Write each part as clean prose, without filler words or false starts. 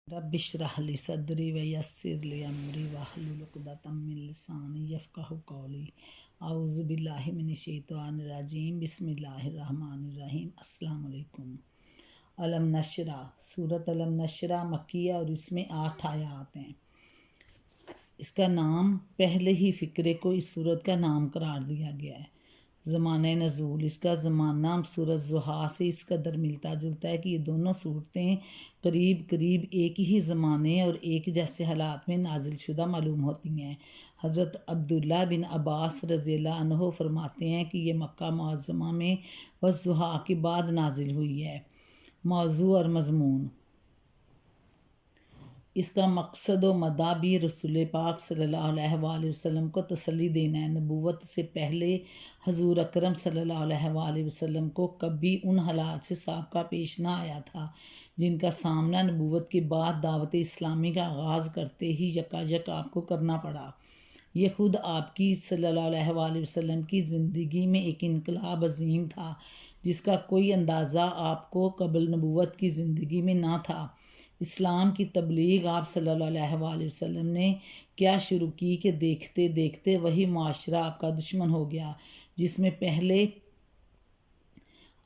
رب اشرح لی صدری ویسر لی امری واحلل عقدۃ من لسانی یفقہوا قولی اعوذ باللہ من الشیطان الرجیم بسم اللہ الرحمن الرحیم۔ السلام علیکم۔ علم نشرح، سورۃ علم نشرح مکیہ اور اس میں 8 آیات ہیں۔ اس کا نام پہلے ہی فقرے کو اس سورت کا نام قرار دیا گیا ہے۔ زمانہ نزول، اس کا زمانہ سورۃ ضحیٰ سے اس قدر ملتا جلتا ہے کہ یہ دونوں صورتیں قریب ایک ہی زمانے اور ایک جیسے حالات میں نازل شدہ معلوم ہوتی ہیں۔ حضرت عبداللہ بن عباس رضی اللہ عنہ فرماتے ہیں کہ یہ مکہ معظمہ میں والضحیٰ کے بعد نازل ہوئی ہے۔ موضوع اور مضمون، اس کا مقصد و مدعا بھی رسول پاک صلی اللہ علیہ وآلہ وسلم کو تسلی دینا ہے۔ نبوت سے پہلے حضور اکرم صلی اللہ علیہ وآلہ وسلم کو کبھی ان حالات سے سابقہ پیش نہ آیا تھا جن کا سامنا نبوت کے بعد دعوت اسلامی کا آغاز کرتے ہی یکایک آپ کو کرنا پڑا۔ یہ خود آپ کی صلی اللہ علیہ وآلہ وسلم کی زندگی میں ایک انقلاب عظیم تھا جس کا کوئی اندازہ آپ کو قبل نبوت کی زندگی میں نہ تھا۔ اسلام کی تبلیغ آپ صلی اللہ علیہ وآلہ وسلم نے کیا شروع کی کہ دیکھتے دیکھتے وہی معاشرہ آپ کا دشمن ہو گیا جس میں پہلے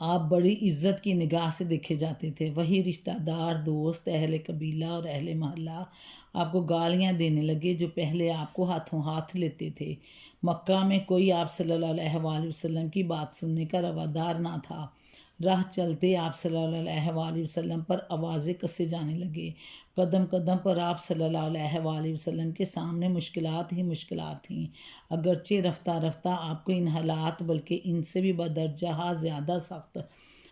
آپ بڑی عزت کی نگاہ سے دیکھے جاتے تھے، وہی رشتہ دار، دوست، اہل قبیلہ اور اہل محلہ آپ کو گالیاں دینے لگے جو پہلے آپ کو ہاتھوں ہاتھ لیتے تھے۔ مکہ میں کوئی آپ صلی اللہ علیہ وآلہ وسلم کی بات سننے کا روادار نہ تھا۔ راہ چلتے آپ صلی اللہ علیہ وآلہ وسلم پر آوازیں کسے جانے لگے۔ قدم قدم پر آپ صلی اللہ علیہ وآلہ وسلم کے سامنے مشکلات ہی مشکلات تھیں۔ اگرچہ رفتہ رفتہ آپ کو ان حالات بلکہ ان سے بھی بدرجہ زیادہ سخت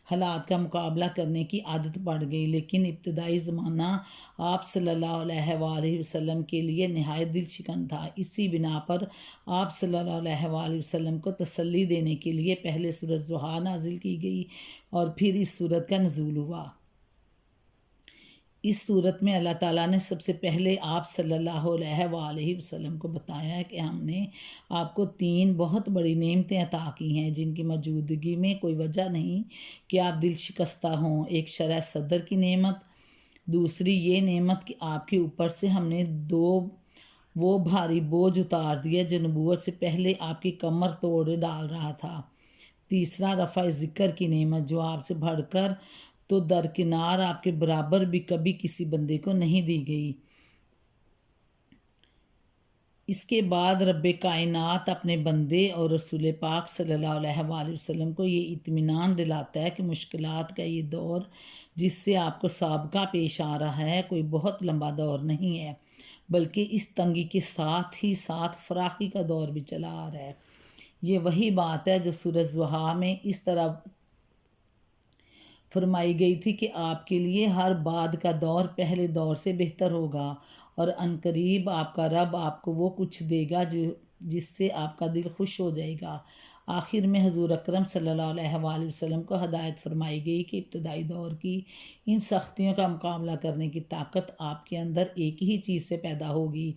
حالات کا مقابلہ کرنے کی عادت پڑ گئی، لیکن ابتدائی زمانہ آپ صلی اللہ علیہ وآلہ وسلم کے لیے نہایت دل شکن تھا۔ اسی بنا پر آپ صلی اللہ علیہ وآلہ وسلم کو تسلی دینے کے لیے پہلے سورۃ ضحیٰ نازل کی گئی اور پھر اس سورت کا نزول ہوا۔ اس صورت میں اللہ تعالیٰ نے سب سے پہلے آپ صلی اللہ علیہ وآلہ وسلم کو بتایا ہے کہ ہم نے آپ کو 3 بہت بڑی نعمتیں عطا کی ہیں جن کی موجودگی میں کوئی وجہ نہیں کہ آپ دل شکستہ ہوں۔ ایک شرح صدر کی نعمت، دوسری یہ نعمت کہ آپ کے اوپر سے ہم نے وہ بھاری بوجھ اتار دیا جو نبوت سے پہلے آپ کی کمر توڑ ڈال رہا تھا، تیسرا رفع ذکر کی نعمت جو آپ سے بڑھ کر تو درکنار آپ کے برابر بھی کبھی کسی بندے کو نہیں دی گئی۔ اس کے بعد رب کائنات اپنے بندے اور رسول پاک صلی اللہ علیہ وآلہ وسلم کو یہ اطمینان دلاتا ہے کہ مشکلات کا یہ دور جس سے آپ کو سابقہ پیش آ رہا ہے کوئی بہت لمبا دور نہیں ہے، بلکہ اس تنگی کے ساتھ ہی ساتھ فراخی کا دور بھی چلا آ رہا ہے۔ یہ وہی بات ہے جو سورۃ ضحیٰ میں اس طرح فرمائی گئی تھی کہ آپ کے لیے ہر بعد کا دور پہلے دور سے بہتر ہوگا اور عنقریب آپ کا رب آپ کو وہ کچھ دے گا جس سے آپ کا دل خوش ہو جائے گا۔ آخر میں حضور اکرم صلی اللہ علیہ وآلہ وسلم کو ہدایت فرمائی گئی کہ ابتدائی دور کی ان سختیوں کا مقابلہ کرنے کی طاقت آپ کے اندر ایک ہی چیز سے پیدا ہوگی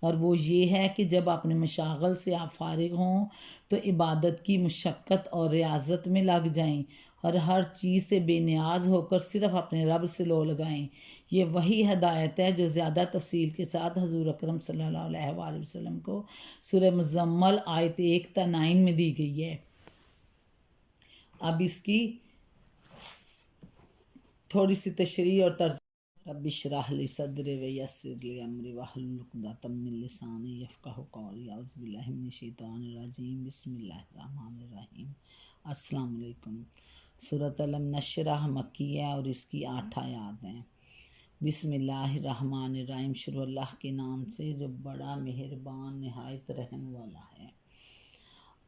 اور وہ یہ ہے کہ جب اپنے مشاغل سے آپ فارغ ہوں تو عبادت کی مشقت اور ریاضت میں لگ جائیں اور ہر چیز سے بے نیاز ہو کر صرف اپنے رب سے لو لگائیں۔ یہ وہی ہدایت ہے جو زیادہ تفصیل کے ساتھ حضور اکرم صلی اللہ علیہ وآلہ وسلم کو سورہ مزمل آیت 1 تا 9 میں دی گئی ہے۔ اب اس کی تھوڑی سی تشریح اور ترجمہ۔ رب اشرح لی صدری ویسر لی امری واحلل عقدۃ من لسانی یفقہوا قولی اعوذ باللہ من الشیطان الرجیم بسم اللہ الرحمن الرحیم۔ السلام علیکم۔ سورۃ علم نشرح مکیہ اور اس کی 8 آیات ہیں۔ بسم اللہ الرحمن الرحیم، شروع اللہ کے نام سے جو بڑا مہربان نہایت رحم والا ہے۔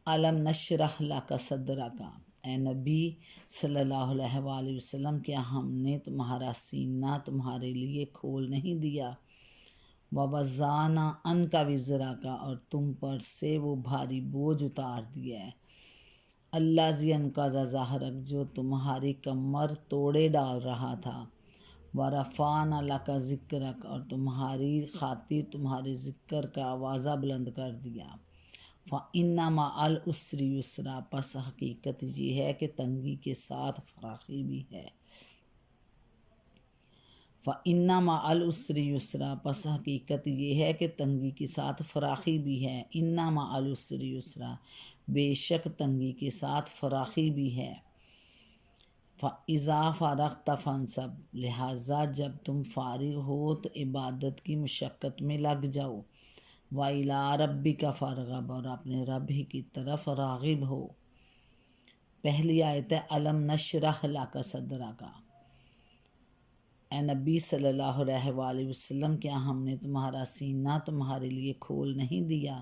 علم نشرح لک صدرک، اے نبی صلی اللہ علیہ وآلہ وسلم کیا ہم نے تمہارا سینہ تمہارے لیے کھول نہیں دیا؟ ووضعنا عنک وزرک، اور تم پر سے وہ بھاری بوجھ اتار دیا ہے۔ الذی انقض ظہرک، جو تمہاری کمر توڑے ڈال رہا تھا۔ ورفعنا لک ذکرک، اور تمہاری خاطر تمہارے ذکر کا آوازہ بلند کر دیا۔ فإن مع العسر یسرا، پس حقیقت یہ ہے کہ تنگی کے ساتھ فراخی بھی ہے۔ فَإِنَّ مَعَ الْعُسْرِ يُسْرًا، پس حقیقت یہ ہے کہ تنگی کے ساتھ فراخی بھی ہے. إِنَّ مَعَ الْعُسْرِ يُسْرًا، بے شک تنگی کے ساتھ فراخی بھی ہے. فَإِذَا فَرَغْتَ فَانْصَبْ، لہٰذا جب تم فارغ ہو تو عبادت کی مشقت میں لگ جاؤ. وَإِلَىٰ رَبِّكَ فَارْغَب، اور اپنے رب ہی کی طرف راغب ہو. پہلی آیت ہے أَلَمْ نَشْرَحْ لَكَ صَدْرَكَ، اے نبی صلی اللہ علیہ وآلہ وسلم، کیا ہم نے تمہارا سینہ تمہارے لیے کھول نہیں دیا؟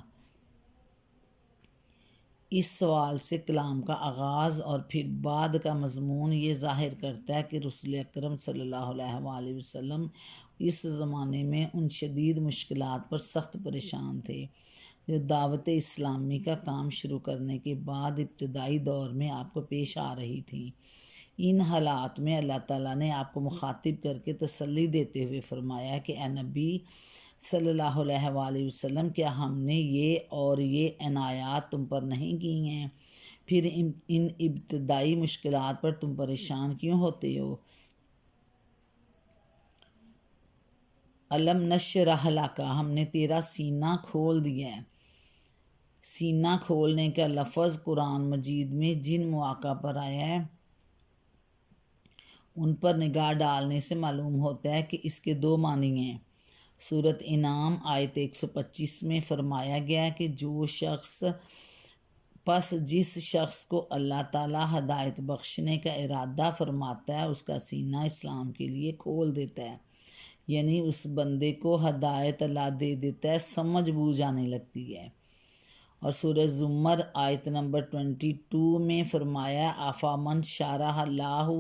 اس سوال سے کلام کا آغاز اور پھر بعد کا مضمون یہ ظاہر کرتا ہے کہ رسول اکرم صلی اللہ علیہ وآلہ وسلم اس زمانے میں ان شدید مشکلات پر سخت پریشان تھے جو دعوت اسلامی کا کام شروع کرنے کے بعد ابتدائی دور میں آپ کو پیش آ رہی تھیں. ان حالات میں اللہ تعالیٰ نے آپ کو مخاطب کر کے تسلی دیتے ہوئے فرمایا کہ اے نبی صلی اللہ علیہ وآلہ وسلم، کیا ہم نے یہ اور یہ عنایات تم پر نہیں کی ہیں؟ پھر ان ابتدائی مشکلات پر تم پریشان کیوں ہوتے ہو؟ علم نشرح لک، ہم نے تیرا سینہ کھول دیا ہے. سینہ کھولنے کا لفظ قرآن مجید میں جن مواقع پر آیا ہے ان پر نگاہ ڈالنے سے معلوم ہوتا ہے کہ اس کے دو معنی ہیں. سورۃ انعام آیت 125 میں فرمایا گیا کہ جس شخص کو اللہ تعالیٰ ہدایت بخشنے کا ارادہ فرماتا ہے اس کا سینہ اسلام کے لیے کھول دیتا ہے، یعنی اس بندے کو ہدایت اللہ دے دیتا ہے، سمجھ بوجھ آنے لگتی ہے. اور سورہ زمر آیت نمبر 22 میں فرمایا آفامن شارح اللہ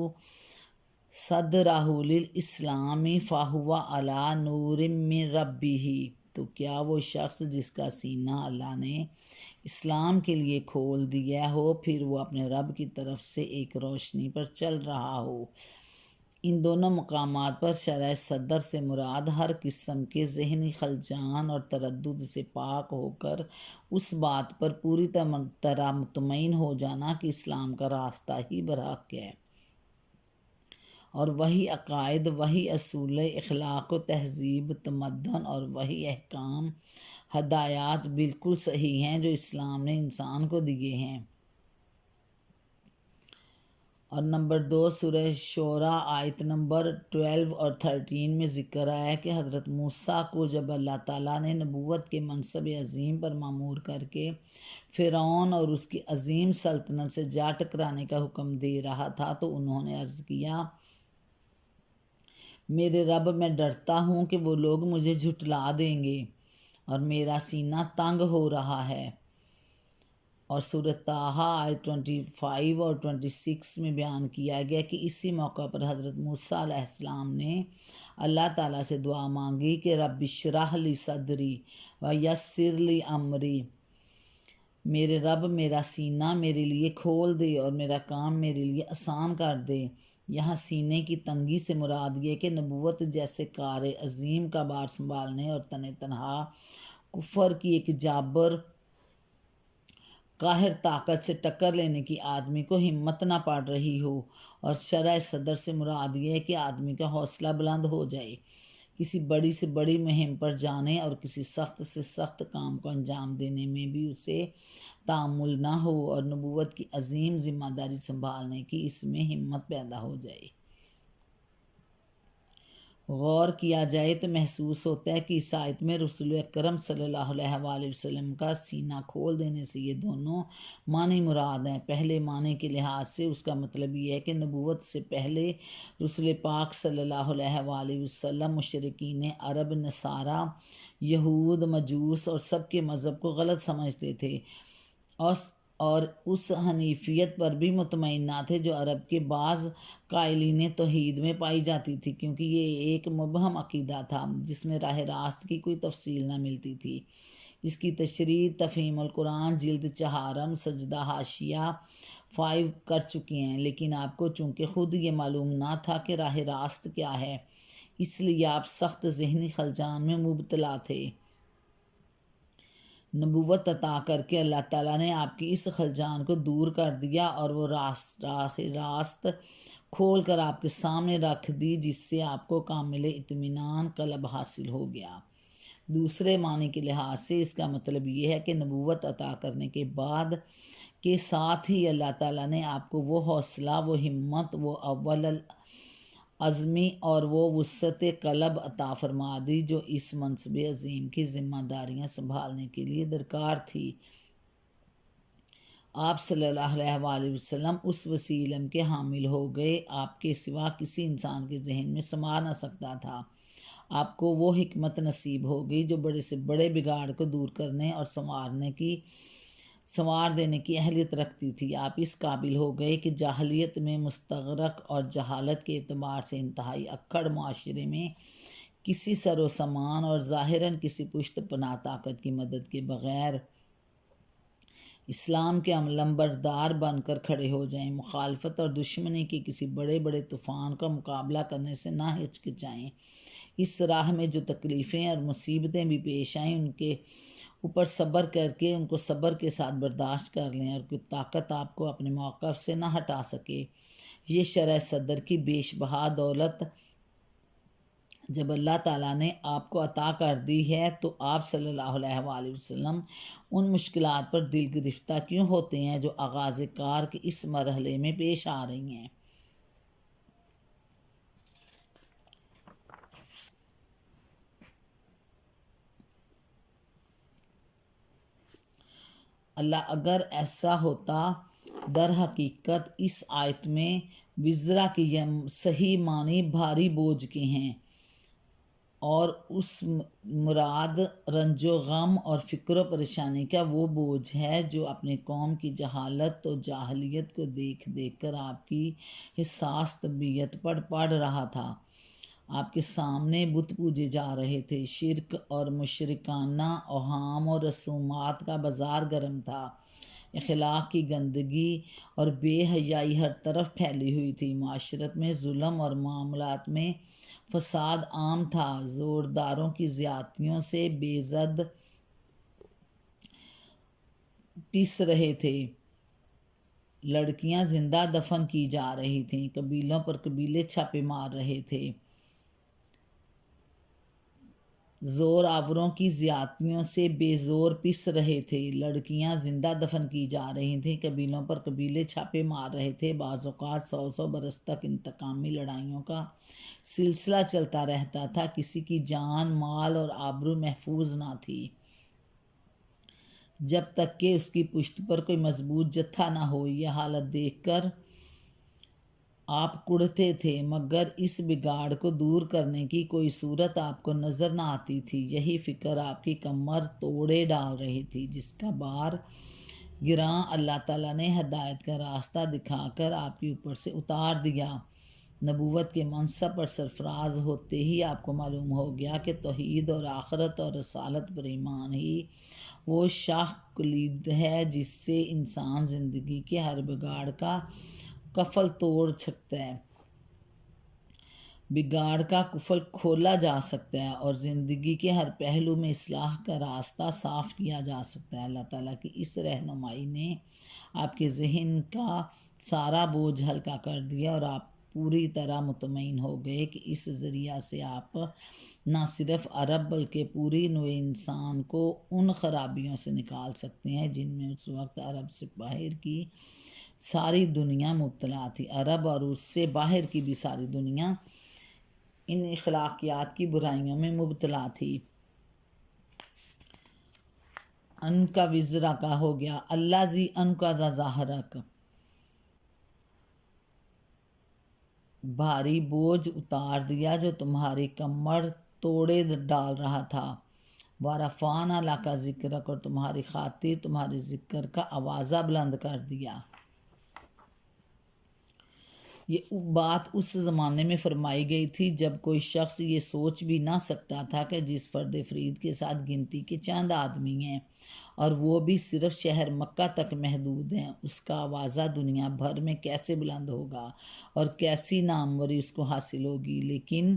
صدرہ للاسلام فہو علی نور من ربہ، تو کیا وہ شخص جس کا سینہ اللہ نے اسلام کے لیے کھول دیا ہو پھر وہ اپنے رب کی طرف سے ایک روشنی پر چل رہا ہو. ان دونوں مقامات پر شرح صدر سے مراد ہر قسم کے ذہنی خلجان اور تردد سے پاک ہو کر اس بات پر پوری طرح مطمئن ہو جانا کہ اسلام کا راستہ ہی برحق ہے اور وہی عقائد، وہی اصول اخلاق و تہذیب، تمدن اور وہی احکام ہدایات بالکل صحیح ہیں جو اسلام نے انسان کو دیے ہیں. اور نمبر 2 سورہ شعراء آیت نمبر 12 اور 13 میں ذکر آیا کہ حضرت موسیٰ کو جب اللہ تعالیٰ نے نبوت کے منصب عظیم پر مامور کر کے فرعون اور اس کی عظیم سلطنت سے جا ٹکرانے کا حکم دے رہا تھا تو انہوں نے عرض کیا، میرے رب، میں ڈرتا ہوں کہ وہ لوگ مجھے جھٹلا دیں گے اور میرا سینہ تنگ ہو رہا ہے. اور سورۃ طٰہٰ آیت 25 اور 26 میں بیان کیا گیا کہ اسی موقع پر حضرت موسیٰ علیہ السلام نے اللہ تعالیٰ سے دعا مانگی کہ رب اشرح لی صدری ویسر لی امری، میرے رب میرا سینہ میرے لیے کھول دے اور میرا کام میرے لیے آسان کر دے. یہاں سینے کی تنگی سے مراد یہ کہ نبوت جیسے کار عظیم کا بار سنبھالنے اور تنہا کفر کی ایک جابر قاہر طاقت سے ٹکر لینے کی آدمی کو ہمت نہ پڑ رہی ہو. اور شرح صدر سے مراد یہ ہے کہ آدمی کا حوصلہ بلند ہو جائے، کسی بڑی سے بڑی مہم پر جانے اور کسی سخت سے سخت کام کو انجام دینے میں بھی اسے تحمل نہ ہو اور نبوت کی عظیم ذمہ داری سنبھالنے کی اس میں ہمت پیدا ہو جائے. غور کیا جائے تو محسوس ہوتا ہے کہ اس آیت میں رسول اکرم صلی اللہ علیہ وآلہ وسلم کا سینہ کھول دینے سے یہ دونوں معنی مراد ہیں. پہلے معنی کے لحاظ سے اس کا مطلب یہ ہے کہ نبوت سے پہلے رسول پاک صلی اللہ علیہ وآلہ وسلم مشرکین عرب، نصارہ، یہود، مجوس اور سب کے مذہب کو غلط سمجھتے تھے اور اس حنیفیت پر بھی مطمئن نہ تھے جو عرب کے بعض قائلین توحید میں پائی جاتی تھی، کیونکہ یہ ایک مبہم عقیدہ تھا جس میں راہ راست کی کوئی تفصیل نہ ملتی تھی. اس کی تشریح تفہیم القرآن جلد 4 سجدہ حاشیہ 5 کر چکے ہیں، لیکن آپ کو چونکہ خود یہ معلوم نہ تھا کہ راہ راست کیا ہے اس لیے آپ سخت ذہنی خلجان میں مبتلا تھے. نبوت عطا کر کے اللہ تعالیٰ نے آپ کی اس خلجان کو دور کر دیا اور وہ راست کھول کر آپ کے سامنے رکھ دی، جس سے آپ کو کامل اطمینان قلب حاصل ہو گیا۔ دوسرے معنی کے لحاظ سے اس کا مطلب یہ ہے کہ نبوت عطا کرنے کے بعد کے ساتھ ہی اللہ تعالیٰ نے آپ کو وہ حوصلہ، وہ ہمت، وہ اول عزمی اور وہ وسعت قلب عطا فرما دی جو اس منصب عظیم کی ذمہ داریاں سنبھالنے کے لیے درکار تھی۔ آپ صلی اللہ علیہ وآلہ وسلم اس وسیع علم کے حامل ہو گئے، آپ کے سوا کسی انسان کے ذہن میں سما نہ سکتا تھا۔ آپ کو وہ حکمت نصیب ہو گئی جو بڑے سے بڑے بگاڑ کو دور کرنے اور سنوار دینے کی اہلیت رکھتی تھی۔ آپ اس قابل ہو گئے کہ جاہلیت میں مستغرق اور جہالت کے اعتبار سے انتہائی اکڑ معاشرے میں کسی سر و سامان اور ظاہراً کسی پشت پناہ طاقت کی مدد کے بغیر اسلام کے علمبردار بن کر کھڑے ہو جائیں، مخالفت اور دشمنی کے کسی بڑے بڑے طوفان کا مقابلہ کرنے سے نہ ہچکچائیں۔ اس راہ میں جو تکلیفیں اور مصیبتیں بھی پیش آئیں ان کے اوپر صبر کر کے ان کو صبر کے ساتھ برداشت کر لیں، اور کوئی طاقت آپ کو اپنے موقف سے نہ ہٹا سکے۔ یہ شرح صدر کی بیش بہا دولت جب اللہ تعالیٰ نے آپ کو عطا کر دی ہے تو آپ صلی اللہ علیہ وآلہ وسلم ان مشکلات پر دل گرفتہ کیوں ہوتے ہیں جو آغاز کار کے اس مرحلے میں پیش آ رہی ہیں؟ اللہ اگر ایسا ہوتا، در حقیقت اس آیت میں وزرا کی صحیح معنی بھاری بوجھ کے ہیں، اور اس مراد رنج و غم اور فکر و پریشانی کا وہ بوجھ ہے جو اپنے قوم کی جہالت و جاہلیت کو دیکھ دیکھ کر آپ کی حساس طبیعت پر پڑ رہا تھا۔ آپ کے سامنے بت پوجے جا رہے تھے، شرک اور مشرکانہ اوہام و رسومات کا بازار گرم تھا، اخلاق کی گندگی اور بے حیائی ہر طرف پھیلی ہوئی تھی، معاشرت میں ظلم اور معاملات میں فساد عام تھا، زورداروں کی زیادتیوں سے بے زد پس رہے تھے، لڑکیاں زندہ دفن کی جا رہی تھیں، قبیلوں پر قبیلے چھاپے مار رہے تھے، زور آوروں کی زیادتیوں سے بے زور پس رہے تھے، لڑکیاں زندہ دفن کی جا رہی تھیں، قبیلوں پر قبیلے چھاپے مار رہے تھے، بعض اوقات 100 برس تک انتقامی لڑائیوں کا سلسلہ چلتا رہتا تھا، کسی کی جان، مال اور آبرو محفوظ نہ تھی جب تک کہ اس کی پشت پر کوئی مضبوط جتھا نہ ہو۔ یہ حالت دیکھ کر آپ کڑتے تھے، مگر اس بگاڑ کو دور کرنے کی کوئی صورت آپ کو نظر نہ آتی تھی۔ یہی فکر آپ کی کمر توڑے ڈال رہی تھی، جس کا بار گراں اللہ تعالیٰ نے ہدایت کا راستہ دکھا کر آپ کے اوپر سے اتار دیا۔ نبوت کے منصب پر سرفراز ہوتے ہی آپ کو معلوم ہو گیا کہ توحید اور آخرت اور رسالت پر ایمان ہی وہ شاہ کلید ہے جس سے انسان زندگی کے ہر بگاڑ کا قفل توڑ سکتا ہے، بگاڑ کا قفل کھولا جا سکتا ہے اور زندگی کے ہر پہلو میں اصلاح کا راستہ صاف کیا جا سکتا ہے۔ اللہ تعالیٰ کی اس رہنمائی نے آپ کے ذہن کا سارا بوجھ ہلکا کر دیا، اور آپ پوری طرح مطمئن ہو گئے کہ اس ذریعہ سے آپ نہ صرف عرب بلکہ پوری نوع انسان کو ان خرابیوں سے نکال سکتے ہیں جن میں اس وقت عرب سے باہر کی ساری دنیا مبتلا تھی۔ عرب اور اس سے باہر کی بھی ساری دنیا ان اخلاقیات کی برائیوں میں مبتلا تھی۔ ان کا وزرا کا ہو گیا، اللہ زی ان کا ظاہرک، بھاری بوجھ اتار دیا جو تمہاری کمر توڑے ڈال رہا تھا، وَرَفَعْنَا لَكَ ذِكْرَكَ، اور تمہاری خاطر تمہارے ذکر کا آوازہ بلند کر دیا۔ یہ بات اس زمانے میں فرمائی گئی تھی جب کوئی شخص یہ سوچ بھی نہ سکتا تھا کہ جس فرد فرید کے ساتھ گنتی کے چند آدمی ہیں اور وہ بھی صرف شہر مکہ تک محدود ہیں، اس کا آوازہ دنیا بھر میں کیسے بلند ہوگا اور کیسی ناموری اس کو حاصل ہوگی۔ لیکن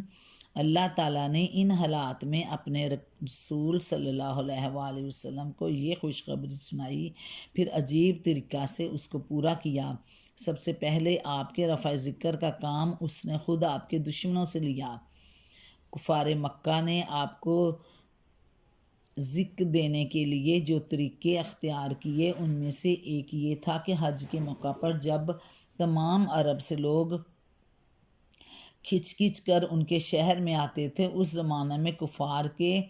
اللہ تعالیٰ نے ان حالات میں اپنے رسول صلی اللہ علیہ وآلہ وسلم کو یہ خوشخبری سنائی، پھر عجیب طریقہ سے اس کو پورا کیا۔ سب سے پہلے آپ کے رفع ذکر کا کام اس نے خود آپ کے دشمنوں سے لیا۔ کفار مکہ نے آپ کو ذکر دینے کے لیے جو طریقے اختیار کیے ان میں سے ایک یہ تھا کہ حج کے موقع پر جب تمام عرب سے لوگ کھچ کھچ کر ان کے شہر میں آتے تھے، اس زمانے میں کفار کے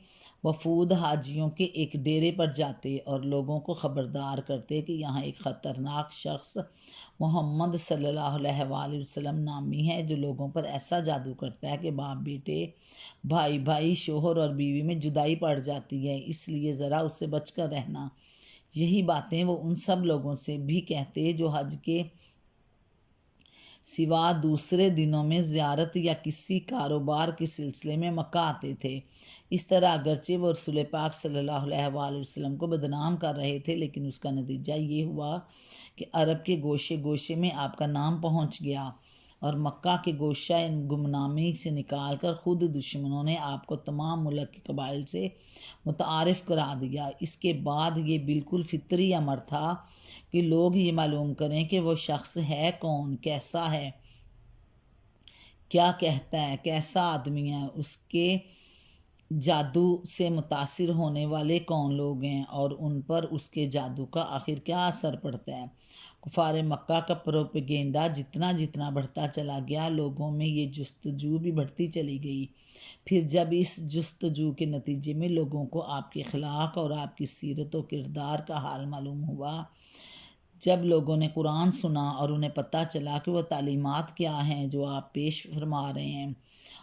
وفود حاجیوں کے ایک ڈیرے پر جاتے اور لوگوں کو خبردار کرتے کہ یہاں ایک خطرناک شخص محمد صلی اللہ علیہ وآلہ وسلم نامی ہے جو لوگوں پر ایسا جادو کرتا ہے کہ باپ بیٹے، بھائی بھائی، شوہر اور بیوی میں جدائی پڑ جاتی ہے، اس لیے ذرا اس سے بچ کر رہنا۔ یہی باتیں وہ ان سب لوگوں سے بھی کہتے جو حج کے سوا دوسرے دنوں میں زیارت یا کسی کاروبار کے سلسلے میں مکہ آتے تھے۔ اس طرح اگرچہ وہ رسول پاک صلی اللہ علیہ وآلہ وسلم کو بدنام کر رہے تھے، لیکن اس کا نتیجہ یہ ہوا کہ عرب کے گوشے گوشے میں آپ کا نام پہنچ گیا اور مکہ کے گوشہ گمنامی سے نکال کر خود دشمنوں نے آپ کو تمام ملک کے قبائل سے متعارف کرا دیا۔ اس کے بعد یہ بالکل فطری امر تھا کہ لوگ یہ معلوم کریں کہ وہ شخص ہے کون، کیسا ہے، کیا کہتا ہے، کیسا آدمی ہے، اس کے جادو سے متاثر ہونے والے کون لوگ ہیں اور ان پر اس کے جادو کا آخر کیا اثر پڑتا ہے۔ کفار مکہ کا پروپیگنڈا جتنا جتنا بڑھتا چلا گیا، لوگوں میں یہ جستجو بھی بڑھتی چلی گئی۔ پھر جب اس جستجو کے نتیجے میں لوگوں کو آپ کے اخلاق اور آپ کی سیرت و کردار کا حال معلوم ہوا، جب لوگوں نے قرآن سنا اور انہیں پتہ چلا کہ وہ تعلیمات کیا ہیں جو آپ پیش فرما رہے ہیں،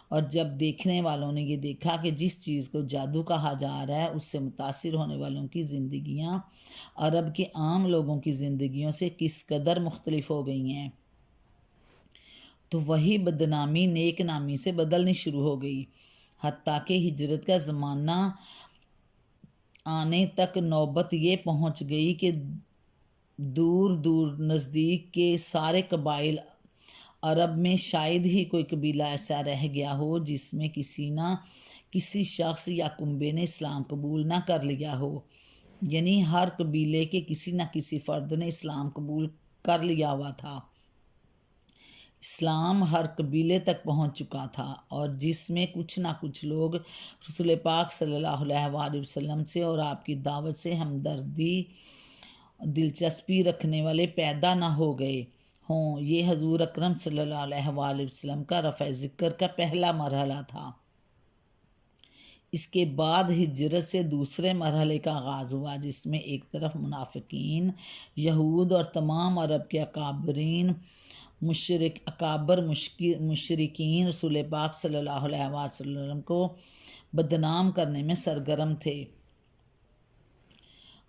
اور جب دیکھنے والوں نے یہ دیکھا کہ جس چیز کو جادو کہا جا رہا ہے اس سے متاثر ہونے والوں کی زندگیاں عرب کے عام لوگوں کی زندگیوں سے کس قدر مختلف ہو گئی ہیں، تو وہی بدنامی نیک نامی سے بدلنی شروع ہو گئی، حتیٰ کہ ہجرت کا زمانہ آنے تک نوبت یہ پہنچ گئی کہ دور دور نزدیک کے سارے قبائل عرب میں شاید ہی کوئی قبیلہ ایسا رہ گیا ہو جس میں کسی نہ کسی شخص یا کنبے نے اسلام قبول نہ کر لیا ہو، یعنی ہر قبیلے کے کسی نہ کسی فرد نے اسلام قبول کر لیا ہوا تھا۔ اسلام ہر قبیلے تک پہنچ چکا تھا اور جس میں کچھ نہ کچھ لوگ رسول پاک صلی اللہ علیہ وآلہ وسلم سے اور آپ کی دعوت سے ہمدردی دلچسپی رکھنے والے پیدا نہ ہو گئے ہوں۔ یہ حضور اکرم صلی اللہ علیہ وآلہ وسلم کا رفع ذکر کا پہلا مرحلہ تھا۔ اس کے بعد ہجرت سے دوسرے مرحلے کا آغاز ہوا، جس میں ایک طرف منافقین، یہود اور تمام عرب کے اکابر مشرکین رسول پاک صلی اللہ علیہ وسلم کو بدنام کرنے میں سرگرم تھے،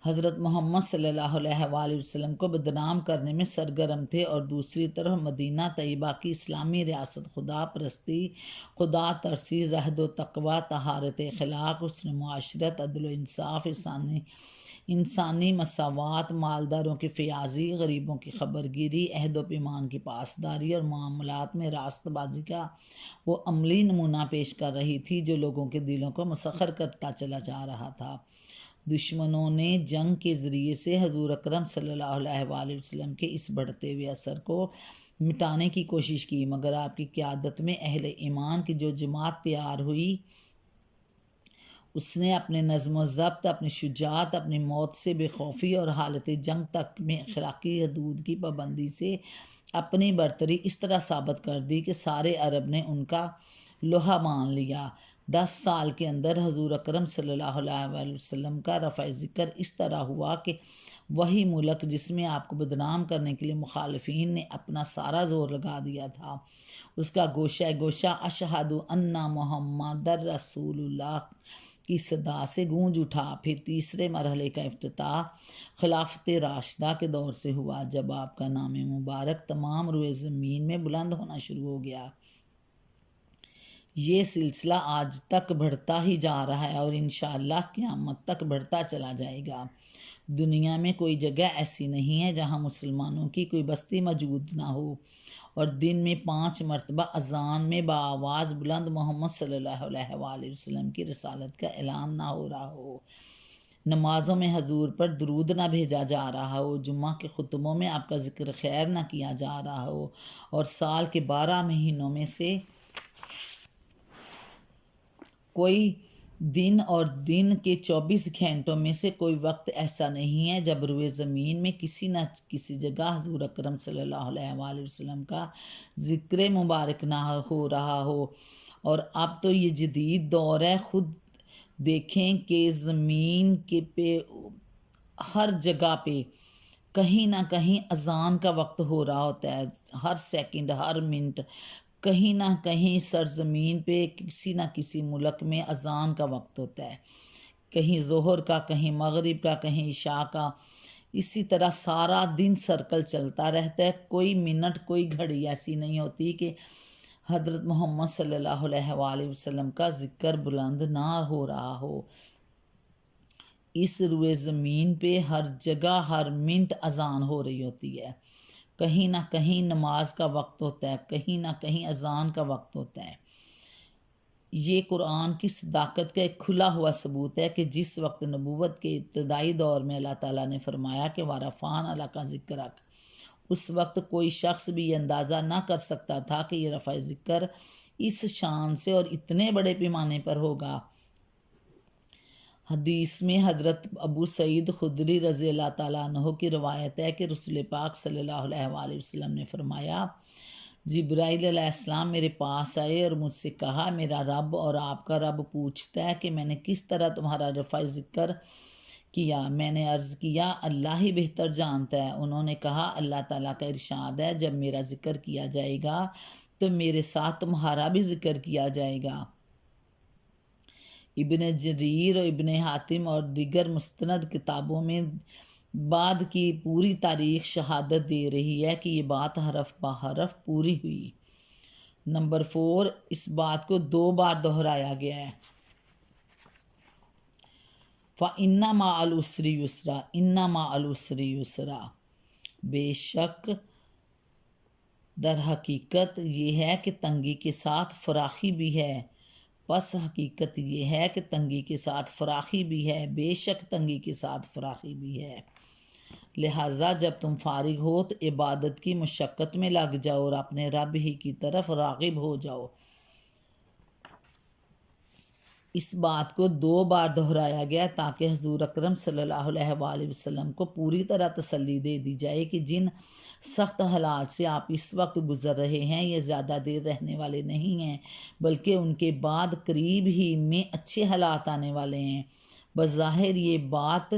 حضرت محمد صلی اللہ علیہ وآلہ وسلم کو بدنام کرنے میں سرگرم تھے، اور دوسری طرف مدینہ طیبہ کی اسلامی ریاست خدا پرستی، خدا ترسی، زہد و تقوی، طہارت اخلاق، حسن معاشرت، عدل و انصاف، انسانی مساوات، مالداروں کی فیاضی، غریبوں کی خبرگیری، عہد و پیمان کی پاسداری اور معاملات میں راست بازی کا وہ عملی نمونہ پیش کر رہی تھی جو لوگوں کے دلوں کو مسخر کرتا چلا جا رہا تھا۔ دشمنوں نے جنگ کے ذریعے سے حضور اکرم صلی اللہ علیہ وآلہ وسلم کے اس بڑھتے ہوئے اثر کو مٹانے کی کوشش کی، مگر آپ کی قیادت میں اہل ایمان کی جو جماعت تیار ہوئی، اس نے اپنے نظم و ضبط، اپنی شجاعت، اپنی موت سے بے خوفی اور حالت جنگ تک میں اخلاقی حدود کی پابندی سے اپنی برتری اس طرح ثابت کر دی کہ سارے عرب نے ان کا لوہا مان لیا۔ 10 سال کے اندر حضور اکرم صلی اللہ علیہ وآلہ وسلم کا رفع ذکر اس طرح ہوا کہ وہی ملک جس میں آپ کو بدنام کرنے کے لیے مخالفین نے اپنا سارا زور لگا دیا تھا، اس کا گوشہ گوشہ اشہد ان محمد رسول اللہ کی صدا سے گونج اٹھا۔ پھر تیسرے مرحلے کا افتتاح خلافت راشدہ کے دور سے ہوا، جب آپ کا نام مبارک تمام روئے زمین میں بلند ہونا شروع ہو گیا۔ یہ سلسلہ آج تک بڑھتا ہی جا رہا ہے اور انشاءاللہ قیامت تک بڑھتا چلا جائے گا۔ دنیا میں کوئی جگہ ایسی نہیں ہے جہاں مسلمانوں کی کوئی بستی موجود نہ ہو، اور دن میں 5 مرتبہ اذان میں بآواز بلند محمد صلی اللہ علیہ وآلہ وسلم کی رسالت کا اعلان نہ ہو رہا ہو، نمازوں میں حضور پر درود نہ بھیجا جا رہا ہو، جمعہ کے خطبوں میں آپ کا ذکر خیر نہ کیا جا رہا ہو، اور سال کے 12 مہینوں میں سے کوئی دن اور دن کے 24 گھنٹوں میں سے کوئی وقت ایسا نہیں ہے جب روئے زمین میں کسی نہ کسی جگہ حضور اکرم صلی اللہ علیہ وآلہ وسلم کا ذکر مبارک نہ ہو رہا ہو۔ اور اب تو یہ جدید دور ہے، خود دیکھیں کہ زمین کے پہ ہر جگہ پہ کہیں نہ کہیں اذان کا وقت ہو رہا ہوتا ہے، ہر سیکنڈ ہر منٹ کہیں نہ کہیں سرزمین پہ کسی نہ کسی ملک میں اذان کا وقت ہوتا ہے، کہیں ظہر کا، کہیں مغرب کا، کہیں عشاء کا۔ اسی طرح سارا دن سرکل چلتا رہتا ہے، کوئی منٹ کوئی گھڑی ایسی نہیں ہوتی کہ حضرت محمد صلی اللہ علیہ وآلہ وسلم کا ذکر بلند نہ ہو رہا ہو۔ اس روئے زمین پہ ہر جگہ ہر منٹ اذان ہو رہی ہوتی ہے، کہیں نہ کہیں نماز کا وقت ہوتا ہے، کہیں نہ کہیں اذان کا وقت ہوتا ہے۔ یہ قرآن کی صداقت کا ایک کھلا ہوا ثبوت ہے کہ جس وقت نبوت کے ابتدائی دور میں اللہ تعالیٰ نے فرمایا کہ وَرَفَعْنَا لَكَ ذِكْرَكَ، اس وقت کوئی شخص بھی یہ اندازہ نہ کر سکتا تھا کہ یہ رفع ذکر اس شان سے اور اتنے بڑے پیمانے پر ہوگا۔ حدیث میں حضرت ابو سعید خدری رضی اللہ تعالیٰ عنہ کی روایت ہے کہ رسول پاک صلی اللہ علیہ وآلہ وسلم نے فرمایا، جبرائیل علیہ السلام میرے پاس آئے اور مجھ سے کہا، میرا رب اور آپ کا رب پوچھتا ہے کہ میں نے کس طرح تمہارا رفع ذکر کیا۔ میں نے عرض کیا، اللہ ہی بہتر جانتا ہے۔ انہوں نے کہا، اللہ تعالیٰ کا ارشاد ہے، جب میرا ذکر کیا جائے گا تو میرے ساتھ تمہارا بھی ذکر کیا جائے گا۔ ابن جریر اور ابن حاتم اور دیگر مستند کتابوں میں بعد کی پوری تاریخ شہادت دے رہی ہے کہ یہ بات حرف بحرف پوری ہوئی۔ نمبر 4، اس بات کو 2 بار دہرایا گیا ہے۔ فَإِنَّ مَعَ الْعُسْرِ يُسْرًا، إِنَّ مَعَ الْعُسْرِ يُسْرًا، بے شک در حقیقت یہ ہے کہ تنگی کے ساتھ فراخی بھی ہے۔ پس حقیقت یہ ہے کہ تنگی کے ساتھ فراخی بھی ہے، بے شک تنگی کے ساتھ فراخی بھی ہے۔ لہٰذا جب تم فارغ ہو تو عبادت کی مشقت میں لگ جاؤ اور اپنے رب ہی کی طرف راغب ہو جاؤ۔ اس بات کو 2 بار دہرایا گیا تاکہ حضور اکرم صلی اللہ علیہ وآلہ وسلم کو پوری طرح تسلی دے دی جائے کہ جن سخت حالات سے آپ اس وقت گزر رہے ہیں یہ زیادہ دیر رہنے والے نہیں ہیں، بلکہ ان کے بعد قریب ہی میں اچھے حالات آنے والے ہیں۔ بظاہر یہ بات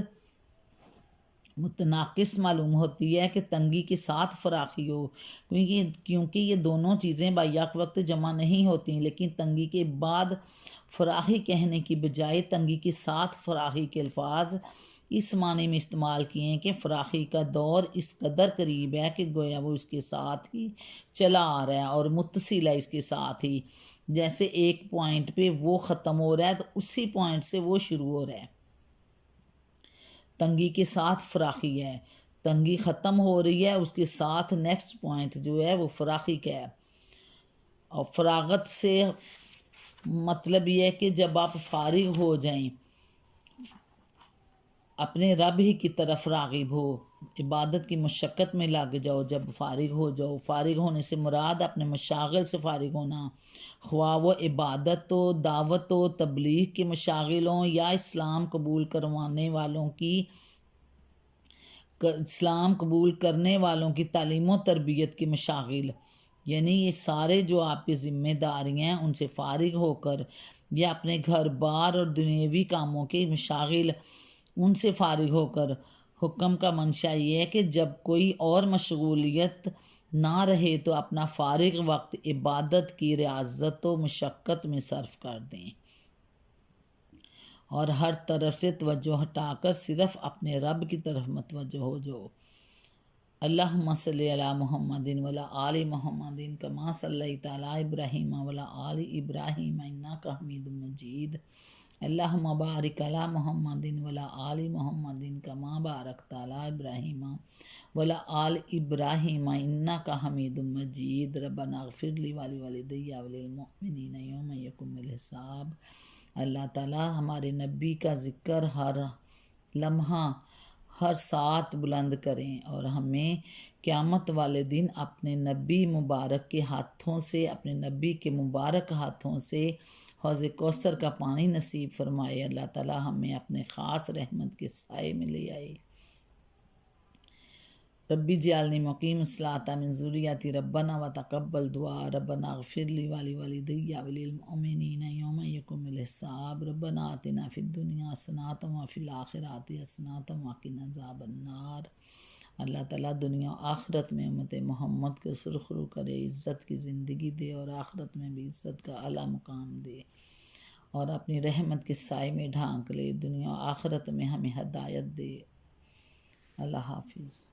متناقض معلوم ہوتی ہے کہ تنگی کے ساتھ فراخی ہو، کیونکہ یہ دونوں چیزیں بیک وقت جمع نہیں ہوتی، لیکن تنگی کے بعد فراخی کہنے کی بجائے تنگی کے ساتھ فراخی کے الفاظ اس معنی میں استعمال کیے ہیں کہ فراخی کا دور اس قدر قریب ہے کہ گویا وہ اس کے ساتھ ہی چلا آ رہا ہے اور متصل ہے اس کے ساتھ ہی، جیسے ایک پوائنٹ پہ وہ ختم ہو رہا ہے تو اسی پوائنٹ سے وہ شروع ہو رہا ہے۔ تنگی کے ساتھ فراخی ہے، تنگی ختم ہو رہی ہے، اس کے ساتھ نیکسٹ پوائنٹ جو ہے وہ فراخی کا ہے۔ اور فراغت سے مطلب یہ ہے کہ جب آپ فارغ ہو جائیں، اپنے رب ہی کی طرف راغب ہو، عبادت کی مشقت میں لگ جاؤ، جب فارغ ہو جاؤ۔ فارغ ہونے سے مراد اپنے مشاغل سے فارغ ہونا، خواہ وہ عبادت ہو، دعوت ہو، تبلیغ کے مشاغل ہوں یا اسلام قبول کرنے والوں کی تعلیم و تربیت کے مشاغل، یعنی یہ سارے جو آپ کی ذمہ داریاں ہیں ان سے فارغ ہو کر، یا اپنے گھر بار اور دنیاوی کاموں کے مشاغل ان سے فارغ ہو کر، حکم کا منشا یہ ہے کہ جب کوئی اور مشغولیت نہ رہے تو اپنا فارغ وقت عبادت کی ریاضت و مشقت میں صرف کر دیں اور ہر طرف سے توجہ ہٹا کر صرف اپنے رب کی طرف متوجہ ہو جاؤ۔ اللہم صلی علی محمد وعلی آل محمد کما صلیت علی ابراہیم وعلی آل ابراہیم انک حمید مجید۔ اللہم بارک علی محمد وعلی آل محمد کما بارکت علی ابراہیم وعلی آل ابراہیم انک حمید مجید ربنا اغفر لی ولوالدی وللمؤمنین یوم یقوم الحساب۔ اللہ تعالیٰ ہمارے نبی کا ذکر ہر لمحہ ہر ساتھ بلند کریں اور ہمیں قیامت والے دن اپنے نبی مبارک کے ہاتھوں سے، اپنے نبی کے مبارک ہاتھوں سے حوض کوثر کا پانی نصیب فرمائے۔ اللہ تعالیٰ ہمیں اپنے خاص رحمت کے سائے میں لے آئے۔ ربی جعلنی مقیم الصلاۃ من ذریتی ربنا وتقبل دعا ربنا اغفر لی ولوالدی وللمؤمنین یوم یقوم الحساب۔ ربنا آتنا فی الدنیا حسنۃ وفی الآخرۃ حسنۃ وقنا عذاب النار۔ اللہ تعالیٰ دنیا و آخرت میں امت محمد کو سرخرو کرے، عزت کی زندگی دے اور آخرت میں بھی عزت کا اعلیٰ مقام دے اور اپنی رحمت کے سائے میں ڈھانک لے، دنیا و آخرت میں ہمیں ہدایت دے۔ اللہ حافظ۔